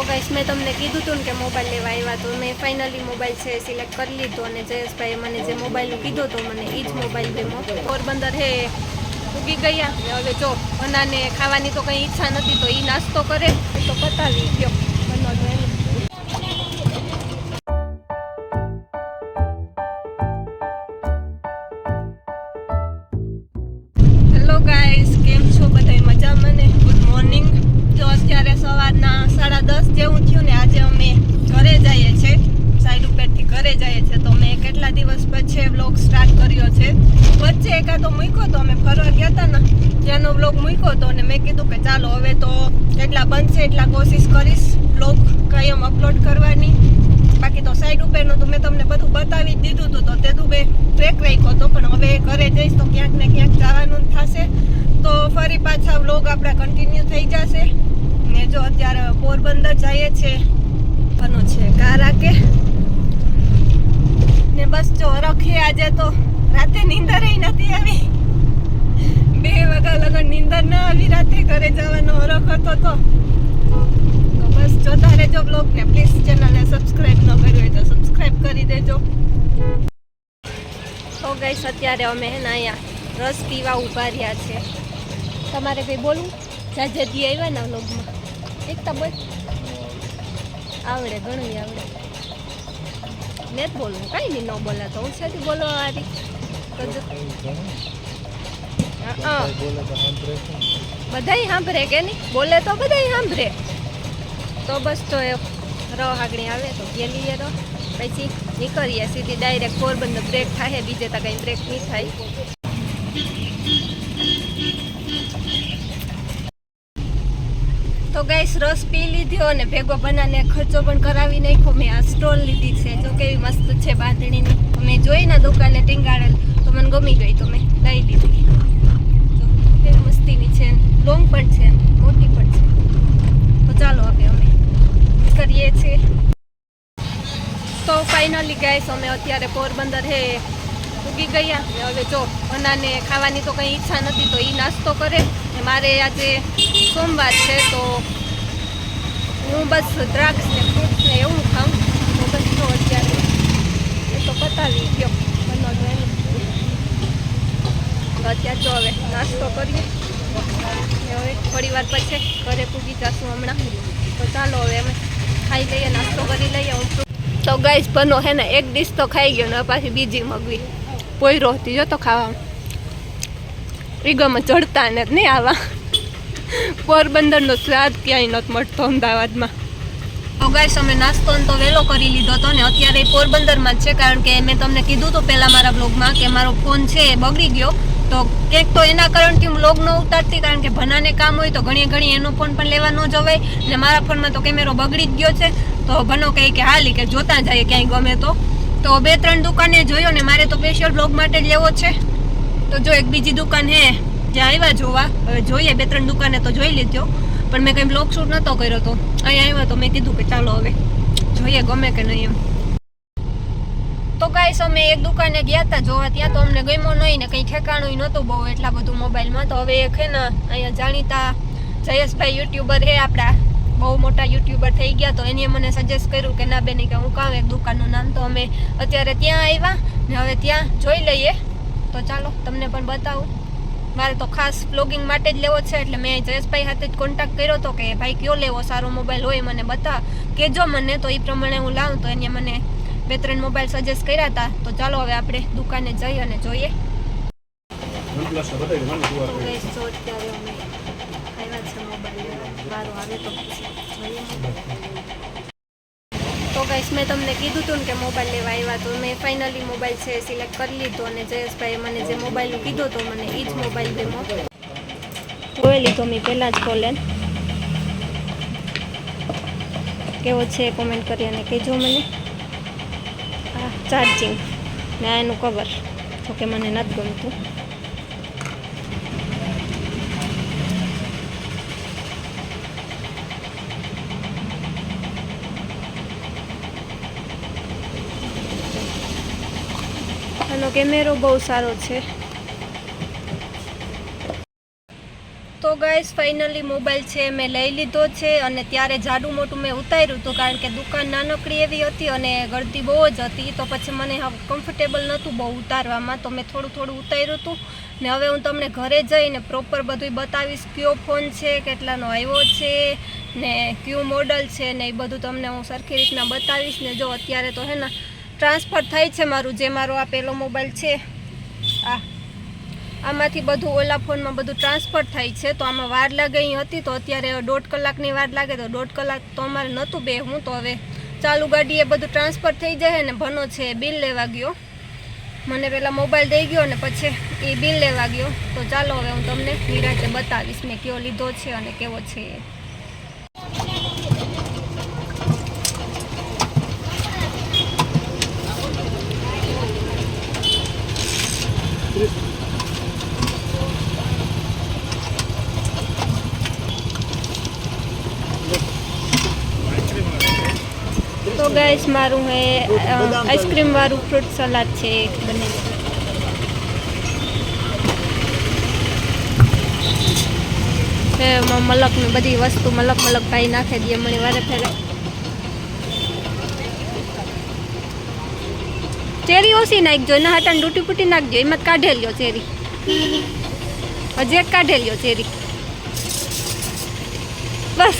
તો ગાઈસ મેં તમને કીધું હતું ને કે મોબાઈલ લેવા આવ્યા તો મેં ફાઇનલી મોબાઈલ છે સિલેક્ટ કરી લીધો અને જયેશભાઈ મને જે મોબાઈલનું કીધું તો મને એ જ મોબાઈલ ગમ્યો. પોરબંદર હે ઉગી ગયા ને હવે જો બનાને ખાવાની તો કંઈ ઈચ્છા નથી તો એ નાસ્તો કરે તો પતાવી ગયો બનાવજો એને. હેલો ગાઈસ, કેમ છો બધા? મજામાં ને? Good morning. જો અત્યારે સવારના 10:30 જેવું થયું ને આજે અમે ઘરે જઈએ છીએ, સાઈડ ઉપરથી ઘરે જઈએ છીએ. તો મેં કેટલા દિવસ પછી વ્લોગ સ્ટાર્ટ કર્યો છે. વચ્ચે એકાદો મૂક્યો તો અમે ફરવા ગયા હતા ને ત્યાંનો વ્લોગ મૂક્યો હતો અને મેં કીધું કે ચાલો હવે તો એટલા બનશે એટલા કોશિશ કરીશ વ્લોગ કાયમ અપલોડ કરવાની. બાકી તો સાઈડ ઉપરનું તો મેં તમને બધું બતાવી જ દીધું હતું તો તે તો મેં ટ્રેક રાખ્યો હતો, પણ હવે ઘરે જઈશ તો ક્યાંક ને ક્યાંક જવાનું થશે તો ફરી પાછા વ્લોગ આપણા કન્ટિન્યુ થઈ જશે. ને જો અત્યારે પોરબંદર જઈએ છીએ બનો છે કારા કે ને બસ જો રખી આજે તો રાતે નીંદર નથી આવી, 2 વાગ્યા લગન નીંદર ના આવી રાતે. ઘરે જવાનો હરખ હતો તો બસ જોતા રહેજો બ્લોગ ને પ્લીઝ ચેનલને સબસ્ક્રાઇબ ન કરી હોય તો સબસ્ક્રાઇબ કરી દેજો. તો ગાઈસ અત્યારે અમે હે ને અહીંયા રસ પીવા ઉભા રહ્યા છે. તમારે કંઈ બોલવું? જાજેદી આવ્યા ને વ્લોગમાં એકતા બોલ. આવડે, ઘણું આવડે. ને જ બોલવું, કાંઈ નહીં, ન બોલે તો હું છેથી બોલવા વાળી તો બધાય સાંભળે કે નહીં? બોલે તો બધાય સાંભળે. તો બસ તો એ આગળ આવે તો ગેલીએ રહો પછી નીકળીએ સીધી ડાયરેક્ટ પોરબંદર. બ્રેક થાય બીજે તો કંઈ બ્રેક નહીં થાય. તો ગાઈસ રસ પી લીધો અને ભેગો બનાને ખર્ચો પણ કરાવી નાખ્યો. મેં આ સ્ટોલ લીધી છે, જો કેવી મસ્ત છે બાંધણીની. મેં જોઈ ને દુકાને ટીંગાડેલ તો મને ગમી ગઈ તો મેં લઈ લીધી. જો કેવી મસ્તીની છે, લોંગ પણ છે મોટી પણ છે. તો ચાલો હવે અમે કરીએ છીએ. તો ફાઇનલી ગાઈસ અમે અત્યારે પોરબંદર હે ઉગી ગયા ને હવે જો બનાને ખાવાની તો કંઈ ઈચ્છા નથી તો એ નાસ્તો કરે. મારે આજે સોમવાર છે તો હું બસ દ્રાક્ષ ને ફ્રૂટ્સ ને એવું ખાઉં. તો બસ તો અત્યારે એ તો પતાવી ગયો બનાવજો એને. તો અત્યારે જો હવે નાસ્તો કરીએ ને હવે થોડી વાર પછી ઘરે પૂગી જશું હમણાં. તો ચાલો હવે અમે ખાઈ લઈએ, નાસ્તો કરી લઈએ. તો ગાઈસ બનો હે ને એક ડીશ તો ખાઈ ગયો ને પાછી બીજી મગવી પોયરો હતી જો તો ખાવા ઈગોમાં ચડતા ને નહીં આવા. પોરબંદરનો સ્વાદ ક્યાંય નથી મળતો અમદાવાદમાં. તો ગાઈસ અમે નાસ્તો તો વહેલો કરી લીધો હતો ને અત્યારે પોરબંદરમાં જ છે, કારણ કે મેં તમને કીધું તો પહેલાં મારા બ્લોગમાં કે મારો ફોન છે એ બગડી ગયો. તો ક્યાંક તો એના કારણથી હું બ્લોગ ન ઉતારતી, કારણ કે ભનાને કામ હોય તો ઘણી એનો ફોન પણ લેવા ન જવાય ને મારા ફોનમાં તો કેમેરો બગડી જ ગયો છે. તો ભનો કહે કે હાલી કે જોતા જાય ક્યાંય ગમે તો 2-3 દુકાને જોયો ને મારે તો સ્પેશિયલ બ્લોગ માટે જ લેવો છે. તો જો એક બીજી દુકાન હે જ્યાં આવ્યા જોવા, હવે જોઈએ 2-3 દુકાને તો જોઈ લીધો પણ મેં કંઈ બ્લોગ શૂટ નહોતો કર્યો. તો અહીંયા આવ્યા તો મેં કીધું કે ચાલો હવે જોઈએ ગમે કે નહીં એમ. તો ગાઈસ અમે એક દુકાને ગયા હતા જોવા, ત્યાં તો અમને ગમ્યો નહીં ને કંઈ ઠેકાણું નહોતું બહુ એટલા બધું મોબાઈલમાં. તો હવે એક હે ને અહીંયા જાણીતા જયેશભાઈ યુટ્યુબર હે આપણા, બહુ મોટા યુટ્યુબર થઈ ગયા. તો એને મને સજેસ્ટ કર્યું કે ના બેની કે હું કામ એક દુકાનનું નામ. તો અમે અત્યારે ત્યાં આવ્યા ને હવે ત્યાં જોઈ લઈએ. તો ચાલો તમને પણ બતાવું. મારે તો ખાસ બ્લોગિંગ માટે જ લેવો છે એટલે મેં જયેશભાઈ સાથે જ કોન્ટેક્ટ કર્યો હતો કે ભાઈ કયો લેવો સારો મોબાઈલ હોય મને કહેજો મને, તો એ પ્રમાણે હું લાવું. તો એને મને 2-3 મોબાઈલ સજેસ્ટ કર્યા હતા. તો ચાલો હવે આપણે દુકાને જઈ અને જોઈએ. તો ગાઈસ મેં તમને કીધું હતું ને કે મોબાઈલ લેવા આવ્યા તો મેં ફાઇનલી મોબાઈલ છે સિલેક્ટ કરી લીધો અને જયેશભાઈ મને જે મોબાઈલનું કીધું તો મને એ જ મોબાઈલ ગમ્યો. જોઈ લીધો મેં પહેલાં જ ખોલેન. કેવો છે કોમેન્ટ કરી અને કહેજો મને. હા ચાર્જિંગ ને એનું કવર જોકે મને નથી ગમતું. આનો કેમેરો બહુ સારો છે. તો ગાઈસ ફાઇનલી મોબાઈલ છે મેં લઈ લીધો છે અને ત્યારે જાડું મોટું મેં ઉતાર્યું હતું કારણ કે દુકાન નાનકડી એવી હતી અને ગળદી બહુ જ હતી તો પછી મને કમ્ફર્ટેબલ નહોતું બહુ ઉતારવામાં તો મેં થોડું ઉતાર્યું હતું ને હવે હું તમને ઘરે જઈને પ્રોપર બધું બતાવીશ કયો ફોન છે કેટલાનો આવ્યો છે ને કયું મોડલ છે ને એ બધું તમને હું સરખી રીતના બતાવીશ ને જો અત્યારે તો હે ને ટ્રાન્સફર થાય છે મારું જે મારો આ પહેલો મોબાઈલ છે આમાંથી બધું ઓલા ફોનમાં બધું ટ્રાન્સફર થાય છે તો આમાં વાર લાગે હતી તો અત્યારે 1.5 કલાકની વાર લાગે તો 1.5 કલાક તો અમારે નહોતું બેહવું તો હવે ચાલુ ગાડીએ બધું ટ્રાન્સફર થઈ જાય ને ભનો છે બિલ લેવા ગયો મને પહેલાં મોબાઈલ દઈ ગયો ને પછી એ બિલ લેવા ગયો તો ચાલો હવે હું તમને નિરાંતે બતાવીશ મેં કયો લીધો છે અને કેવો છે તો ગાઈસ મારું હે આઈસ્ક્રીમ વાળું ફ્રૂટ સલાડ છે બને મલક ને બધી વસ્તુ મલક ભાઈ નાખી દઈએ મને વારે ફેરે ચેરી ઓછી નાખજો એના હાટાને ડૂટી ફૂટી નાખજો એમાં જ કાઢેલ્યો ચેરી હજી એક કાઢેલ્યો ચેરી બસ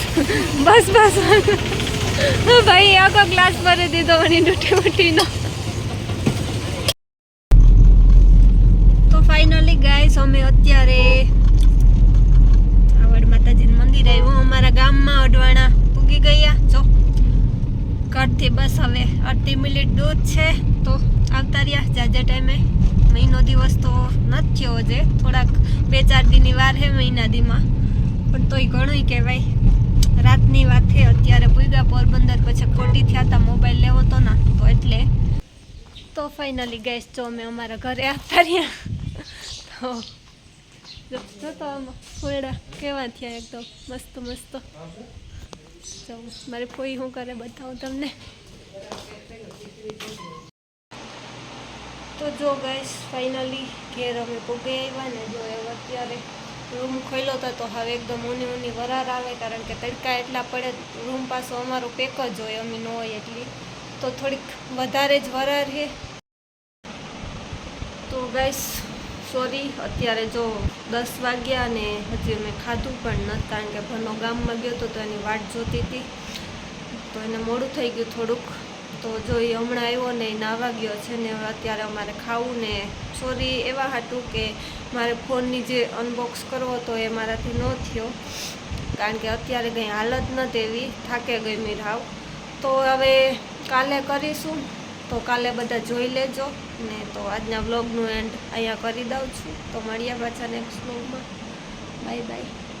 ભાઈ આખો ગ્લાસ ભરી દીધો મને ડૂટી ફૂટીનો તો ફાઇનલી ગાઈસ અમે અત્યારે આવડ માતાજીનું મંદિર આવ્યું અમારા ગામમાં અડવાણા પૂગી ગયા જો ઘરથી બસ હવે 8 મિનિટ દૂર છે તો આવતા રહ્યા જાજા ટાઈમે મહિનો દિવસ તો નથી થયો હજે થોડાક 2-4 દીની વાર હે મહિના દીમાં પણ તોય ઘણું કહેવાય રાતની વાત છે અત્યારે પૂગ્યા પોરબંદર પછી ખોટી થયા હતા મોબાઈલ લેવો તો ના તો એટલે તો ફાઇનલી ગેસ જો અમે અમારા ઘરે આવતા રહ્યા તો તો ફોડા કેવા થયા એકદમ મસ્ત જો મારી ફોઈ શું કરે બતાવું તમને તો જો ગેસ ફાઇનલી ઘેર અમે પૂગે આવ્યા ને જો અત્યારે રૂમ ખોલ્યો હતો તો હવે એકદમ ઊની વરાર આવે કારણ કે તડકા એટલા પડે રૂમ પાછો અમારો પેક જ હોય અમે ન હોય એટલી તો થોડીક વધારે જ વરાર છે તો ગાઈસ સોરી અત્યારે જો 10 વાગ્યા ને હજી મેં ખાધું પણ નથી કારણ કે ભનો ગામમાં ગયો તો એની વાટ જોતી હતી તો એને મોડું થઈ ગયું થોડુંક તો જો એ હમણાં આવ્યો ને એ નાવા ગયો છે ને અત્યારે અમારે ખાવું ને સોરી એવા હાટું કે મારે ફોનની જે અનબોક્સ કરવો હતો એ મારાથી ન થયો કારણ કે અત્યારે કંઈ હાલત નથી એવી થાકે ગઈ મેં રાવ તો હવે કાલે કરીશું તો કાલે બધા જોઈ લેજો ને તો આજના વ્લોગનું એન્ડ અહીંયા કરી દઉં છું તો મળ્યા પાછા નેક્સ્ટ વ્લોગમાં બાય